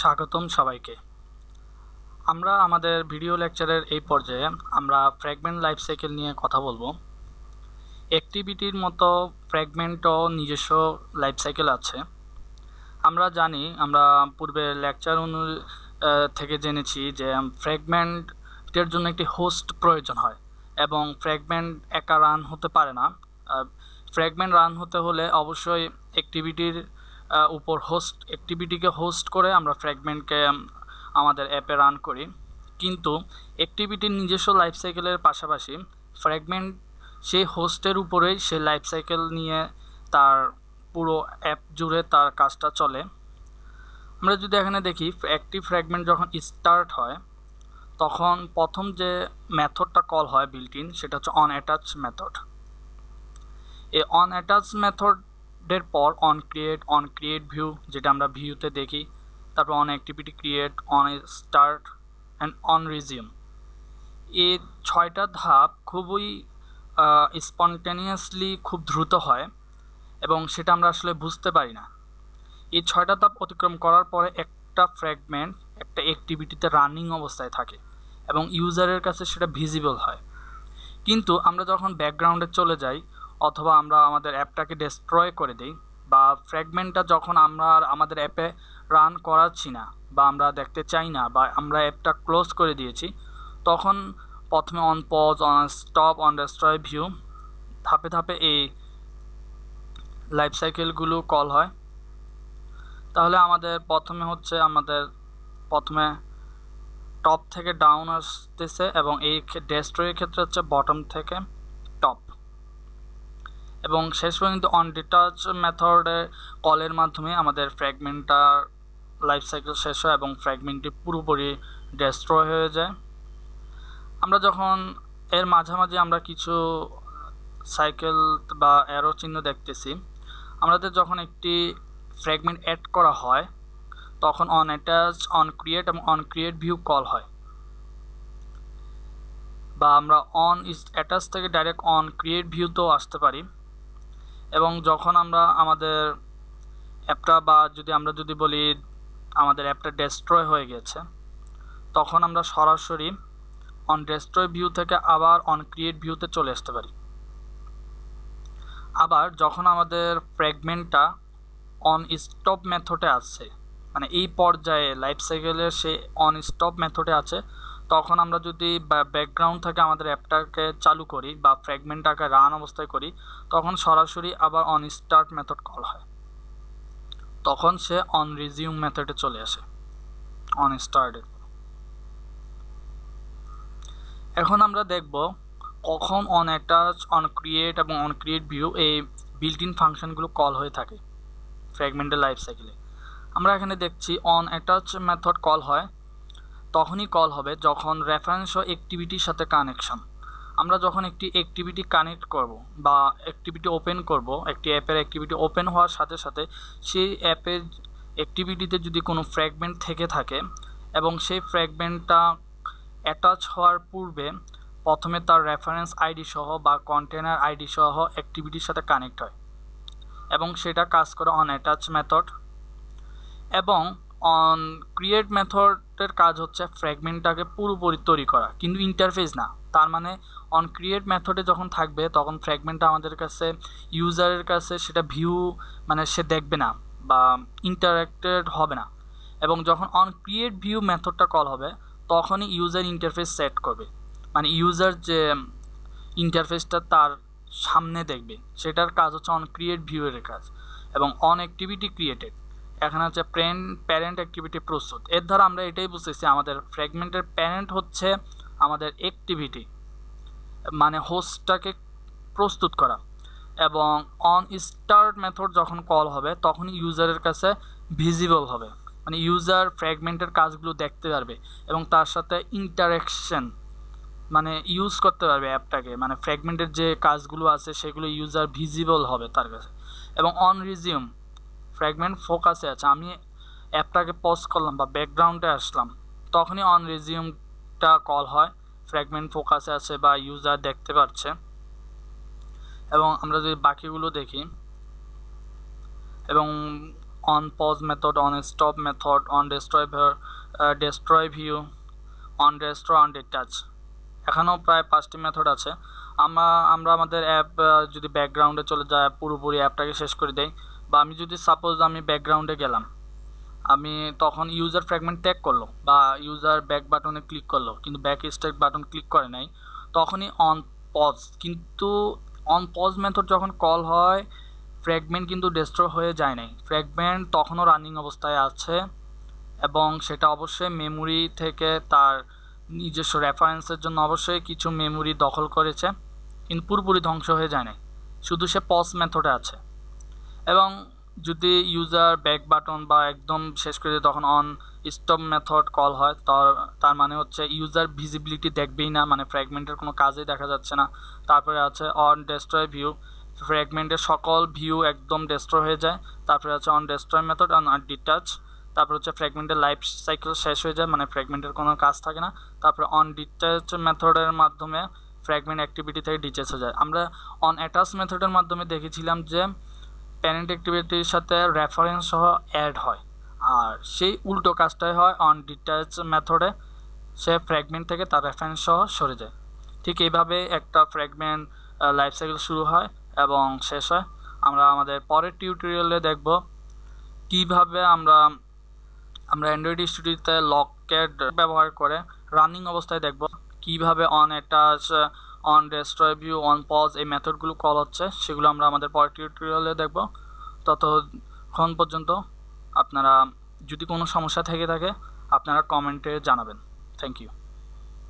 স্বাগতম সবাইকে। আমরা আমাদের ভিডিও লেকচারের এই পর্যায়ে আমরা ফ্র্যাগমেন্ট লাইফ সাইকেল নিয়ে কথা বলবো। অ্যাক্টিভিটির মতো ফ্র্যাগমেন্টও নিজস্ব লাইফ সাইকেল আছে। আমরা জানি, আমরা পূর্বের লেকচার থেকে জেনেছি যে ফ্র্যাগমেন্টের জন্য একটি হোস্ট প্রয়োজন হয় এবং ফ্র্যাগমেন্ট একা রান হতে পারে না। ফ্র্যাগমেন্ট রান হতে হলে অবশ্যই অ্যাক্টিভিটির উপর অ্যাক্টিভিটিকে হোস্ট করে আমরা ফ্র্যাগমেন্টকে আমাদের অ্যাপে রান করি। কিন্তু অ্যাক্টিভিটির নিজস্ব লাইফ সাইকেলের পাশাপাশি ফ্র্যাগমেন্ট সেই হোস্টের উপরেই সে লাইফ সাইকেল নিয়ে তার পুরো অ্যাপ জুড়ে তার কাজটা চলে। আমরা যদি এখানে দেখি, একটি ফ্র্যাগমেন্ট যখন স্টার্ট হয় তখন প্রথম যে মেথডটা কল হয় বিল্ট ইন, সেটা হচ্ছে অন অ্যাটাচ মেথড। এই অন অ্যাটাচ মেথডের পর অন ক্রিয়েট ভিউ, যেটা আমরা ভিউতে দেখি, তারপর on activity create, on start and on resume. এই 6টা ধাপ খুবই স্পন্টেনিয়াসলি খুব দ্রুত হয় এবং সেটা আমরা আসলে বুঝতে পারি না। এই 6টা ধাপ অতিক্রম করার পরে একটা ফ্র্যাগমেন্ট একটা অ্যাক্টিভিটিতে রানিং অবস্থায় থাকে এবং ইউজারের কাছে সেটা ভিজিবল হয়। কিন্তু আমরা যখন ব্যাকগ্রাউন্ডে চলে যাই অথবা আমরা আমাদের অ্যাপটাকে ডেস্ট্রয় করে দিই বা ফ্র্যাগমেন্টটা যখন আমরা আমাদের অ্যাপে রান করাচ্ছি না বা আমরা দেখতে চাই না বা আমরা অ্যাপটা ক্লোজ করে দিয়েছি, তখন প্রথমে on pause, on stop, on destroy view ধাপে ধাপে এই লাইফ সাইকেলগুলো কল হয়। তাহলে আমাদের প্রথমে টপ থেকে ডাউন আসতেছে এবং এই ডেস্ট্রয়ের ক্ষেত্রে হচ্ছে বটম থেকে টপ, এবং শেষ পর্যন্ত অন ডিটাচ মেথডের কলের মাধ্যমে আমাদের ফ্র্যাগমেন্টটার লাইফ সাইকেল শেষ হয় এবং ফ্র্যাগমেন্টটি পুরোপুরি ডেস্ট্রয় হয়ে যায়। আমরা যখন এর মাঝামাঝি আমরা কিছু সাইকেল বা অ্যারো চিহ্ন দেখতেছি, আমাদের যখন একটি ফ্র্যাগমেন্ট অ্যাড করা হয় তখন অন অ্যাটাচ, অন ক্রিয়েট এবং অন ক্রিয়েট ভিউ কল হয়, বা আমরা অন অ্যাটাচ থেকে ডাইরেক্ট অন ক্রিয়েট ভিউতেও আসতে পারি। এবং যখন আমরা আমাদের অ্যাপটা আমরা যদি বলি আমাদের অ্যাপটা ডেস্ট্রয় হয়ে গেছে, তখন আমরা সরাসরি অন ডেস্ট্রয় ভিউ থেকে আবার অন ক্রিয়েট ভিউতে চলে আসতে পারি। আবার যখন আমাদের ফ্র্যাগমেন্টটা অন স্টপ মেথডে আছে, মানে এই পর্যায়ে লাইফ সাইকেলের সে অন স্টপ মেথডে আছে, তখন আমরা যদি ব্যাকগ্রাউন্ড থেকে আমাদের অ্যাপটাকে চালু করি বা ফ্র্যাগমেন্টটাকে রান অবস্থায় করি, তখন সরাসরি আবার অন স্টার্ট মেথড কল হয়, তখন সে অন রিজিউম মেথডে চলে আসে অন স্টার্টের। এখন আমরা দেখব কখন অন অ্যাটাচ, অন ক্রিয়েট এবং অন ক্রিয়েট ভিউ এই বিল্ট ইন ফাংশনগুলো কল হয়ে থাকে ফ্র্যাগমেন্টের লাইফ সাইকেলে। আমরা এখানে দেখছি অন অ্যাটাচ মেথড কল হয় তখনই কল হবে যখন রেফারেন্স ও অ্যাক্টিভিটির সাথে কানেকশন। আমরা যখন একটি অ্যাক্টিভিটি কানেক্ট করব বা অ্যাক্টিভিটি ওপেন করব, একটি অ্যাপের অ্যাক্টিভিটি ওপেন হওয়ার সাথে সাথে সেই অ্যাপের অ্যাক্টিভিটিতে যদি কোনো ফ্র্যাগমেন্ট থেকে থাকে এবং সেই ফ্র্যাগমেন্টটা অ্যাটাচ হওয়ার পূর্বে প্রথমে তার রেফারেন্স আইডি সহ বা কন্টেনার আইডি সহ অ্যাক্টিভিটির সাথে কানেক্ট হয় এবং সেটা কাজ করে অন অ্যাটাচ মেথড। এবং অন ক্রিয়েট মেথডের কাজ হচ্ছে ফ্র্যাগমেন্টটাকে পুরোপুরি তৈরি করা, কিন্তু ইন্টারফেস না। তার মানে অন ক্রিয়েট মেথডে যখন থাকবে তখন ফ্র্যাগমেন্টটা আমাদের কাছে, ইউজারের কাছে সেটা ভিউ মানে সে দেখবে না বা ইন্টারেক্টেড হবে না। এবং যখন অন ক্রিয়েট ভিউ মেথডটা কল হবে তখনই ইউজার ইন্টারফেস সেট করবে, মানে ইউজার যে ইন্টারফেসটা তার সামনে দেখবে, সেটার কাজ হচ্ছে অন ক্রিয়েট ভিউয়ের কাজ। এবং অন অ্যাক্টিভিটি ক্রিয়েটেড, এখানে হচ্ছে প্যারেন্ট অ্যাক্টিভিটি প্রস্তুত। এর দ্বারা আমরা এটাই বুঝতেছি আমাদের ফ্র্যাগমেন্টের প্যারেন্ট হচ্ছে আমাদের অ্যাক্টিভিটি, মানে হোস্টটাকে প্রস্তুত করা। এবং অন স্টার্ট মেথড যখন কল হবে তখন ইউজারের কাছে ভিজিবল হবে, মানে ইউজার ফ্র্যাগমেন্টের কাজগুলো দেখতে পারবে এবং তার সাথে ইন্টারেকশন মানে ইউজ করতে পারবে অ্যাপটাকে, মানে ফ্র্যাগমেন্টের যে কাজগুলো আছে সেগুলো ইউজার ভিজিবল হবে তার কাছে। এবং অন রিজিউম, ফ্র্যাগমেন্ট ফোকাসে আছে, আমি অ্যাপটাকে পজ করলাম বা ব্যাকগ্রাউন্ডে আসলাম, তখনই অন রিজিউমটা কল হয়, ফ্র্যাগমেন্ট ফোকাসে আছে বা ইউজার দেখতে পাচ্ছে। এবং আমরা যদি বাকিগুলো দেখি, এবং on pause method, on stop method, on destroy view, on restore, on detach। এখানেও প্রায় 5টি মেথড আছে। আমরা আমাদের অ্যাপ যদি ব্যাকগ্রাউন্ডে চলে যায়, পুরোপুরি অ্যাপটাকে শেষ করে দেই, বা আমি যদি সাপোজ আমি ব্যাকগ্রাউন্ডে গেলাম, আমি তখন ইউজার ফ্র্যাগমেন্ট ট্যাগ করলো বা ইউজার ব্যাক বাটনে ক্লিক করলো কিন্তু ব্যাক স্ট্যাক বাটন ক্লিক করে নাই, তখনই অন পজ। কিন্তু অন পজ মেথড যখন কল হয়, ফ্র্যাগমেন্ট কিন্তু ডিস্ট্রয় হয়ে যায় নাই, ফ্র্যাগমেন্ট তখনও রানিং অবস্থায় আছে এবং সেটা অবশ্যই মেমোরি থেকে তার নিজস্ব রেফারেন্সের জন্য অবশ্যই কিছু মেমোরি দখল করেছে, কিন্তু পুরোপুরি ধ্বংস হয়ে যায় নাই, শুধু সে পজ মেথডে আছে। এবং যদি ইউজার ব্যাক বাটন বা একদম শেষ করে দিয়ে তখন অন স্টপ মেথড কল হয়, তার মানে হচ্ছে ইউজার ভিজিবিলিটি দেখবেই না, মানে ফ্র্যাগমেন্টের কোনো কাজই দেখা যাচ্ছে না। তারপরে আছে অন ডেস্ট্রয় ভিউ, ফ্র্যাগমেন্টের সকল ভিউ একদম ডেস্ট্রয় হয়ে যায়। তারপরে আছে on destroy method, on detach. তারপর হচ্ছে ফ্র্যাগমেন্টের লাইফ সাইকেল শেষ হয়ে যায়, মানে ফ্র্যাগমেন্টের কোনো কাজ থাকে না। তারপরে অন ডিটাচ মেথডের মাধ্যমে ফ্র্যাগমেন্ট অ্যাক্টিভিটি থেকে ডিটাচ হয়ে যায়। আমরা অন অ্যাটাচ মেথডের মাধ্যমে দেখেছিলাম যে প্যারেন্ট অ্যাক্টিভিটির সাথে রেফারেন্স সহ অ্যাড হয়, আর সেই উল্টো কাজটাই হয় অন ডিটাচ মেথডে, সে ফ্র্যাগমেন্ট থেকে তার রেফারেন্স সহ সরে যায়। ঠিক এইভাবে একটা ফ্র্যাগমেন্ট লাইফ সাইকেল শুরু হয় এবং শেষ হয়। আমরা আমাদের পরের টিউটোরিয়ালে দেখব কিভাবে আমরা অ্যান্ড্রয়েড স্টুডিওতে লকক্যাট ব্যবহার করে রানিং অবস্থায় দেখব কিভাবে on attach, on destroy view, on pause এই মেথডগুলো কল হচ্ছে, সেগুলো আমরা আমাদের পরের টিউটোরিয়ালে দেখব। ততক্ষণ পর্যন্ত আপনারা যদি কোনো সমস্যা থেকে থাকে আপনারা কমেন্টে জানাবেন। Thank you.